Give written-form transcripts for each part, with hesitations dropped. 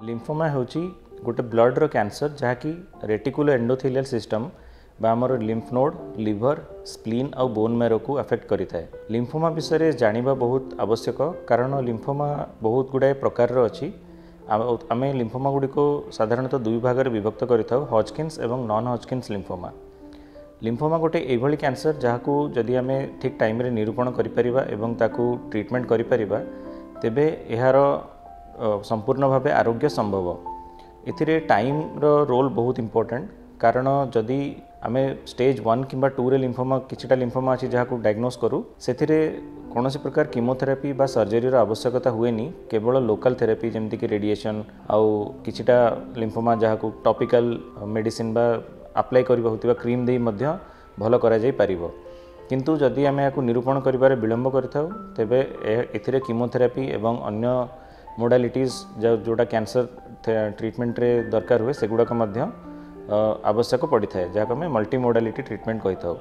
Lymphoma होची गोटे blood रो cancer जहाँकि रेटिकुलो एंडोथेलियल सिस्टम बा आमर लिम्फ नोड लिवर स्प्लीन और बोन मैरो को अफेक्ट करि थाए। लिम्फोमा विषय में जानिबा बहुत आवश्यक कारण लिम्फोमा बहुत गुड़ाए प्रकार अच्छी। आम लिम्फोमा गुड़ी को साधारणतः दुई भाग में विभक्त करिथाउ हॉजकिन्स एवं नॉन हॉजकिन्स लिम्फोमा। लिम्फोमा गोटे एभली कैंसर जहाँकू जदि आम ठीक टाइम रे निरूपण करिपरिबा एवं ताकू ट्रीटमेंट करिपरिबा तेबे एहार संपूर्ण भाव आरोग्य संभव। एथिरे टाइम रो रोल बहुत इंपोर्टेंट कारण जदि आम स्टेज 1 किंबा 2 रे लिम्फोमा किछिटा लिम्फोमा अच्छी जहाँ डायग्नोस करूँ से कौन प्रकार कीमोथेरापी बा सर्जरी आवश्यकता हुएनी केवल लोकल थेरापी जमती कि रेडिएशन आउ किछिटा लिम्फोमा जहाँ टॉपिकल मेडिसिन बा अप्लाई करबा क्रीम दे मध्य भल करा जाई परिबो। किंतु जदि आम या निरूपण करिबारे विलंब करिथाउ तेबे एथिरे कीमोथेरापी एवं अन्य मोडालिटीज जोटा कैंसर ट्रीटमेंट रे दरकार हुए सेगुड़ाक मध्य आवश्यक पड़ी थाए जहाँ आम मल्टी मोडालिटी ट्रीटमेंट कही था।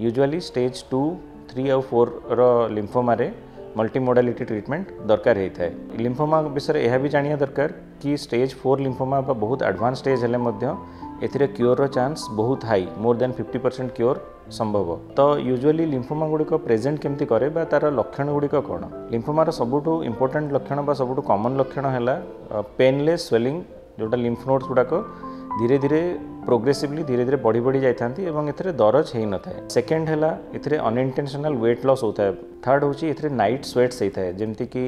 यूजुअली स्टेज 2, 3 और 4 रो लिम्फोमा रे मल्टी मोडालिटी ट्रीटमेंट दरकार होता है। लिम्फोमा विषय यह भी जानिया दरकार कि स्टेज 4 लिम्फोमा बहुत एडवांस स्टेज हेले मध्य एथिरे क्योर रो चांस बहुत हाई मोर देन 50% क्योर संभव। तो यूजुअली लिम्फोमा गुड़िक प्रेजेंट केमती करे बा तार लक्षण गुड़िक कौन। लिम्फोमार सबुठु इंपोर्टेंट लक्षण बा सबुठु कॉमन लक्षण है पेनलेस स्वेलिंग जोटा लिम्फ नोड्स गुड़ाक धीरे धीरे प्रोग्रेसिवली धीरे धीरे बढ़ी बढ़ी जाती एवं एथिरे दरज हो न था। सेकेंड है एथिरे अनइंटेंशनल वेट लॉस होता है। थर्ड हूँ एथिरे नाइट स्वेट्स होता है जमती कि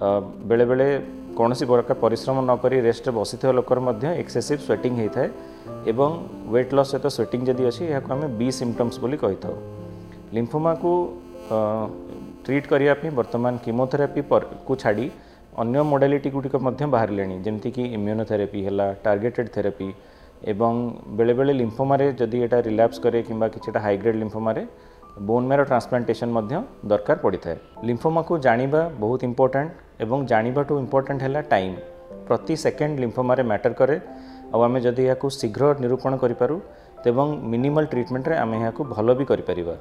बेले बेले कौन प्रकार परिश्रम नक रेस्ट बसी लोकर मध्य एक्सेसिव स्वेटिंग होता है एवं वेट लॉस सहित स्वेटिंग जदि अच्छी यह आम बी सिम्पटम्स बोली कही था। लिम्फोमा को ट्रीट करने बर्तमान कीमोथेरापी को छाड़ी अन्य मोडालिटी गुड़िक बाहर जमती कि इम्यूनोथेरापी है टार्गेटेड थेरापी एवं बेले बेले लिम्फोमा जदि एटा रिलैप्स करे कि किछिटा high grade lymphoma bone marrow transplantation दरकार पड़ी थाए। लिम्फोमा को जानिबा बहुत इंपोर्टेंट एवं जानिबाटू इंपोर्टेंट है टाइम। प्रति सेकेंड लिम्फोमा मैटर करे और आम जदि या शीघ्र निरूपण करूँ तेबं मिनिमल ट्रीटमेंट रे आम या भल भी करिपरिबा।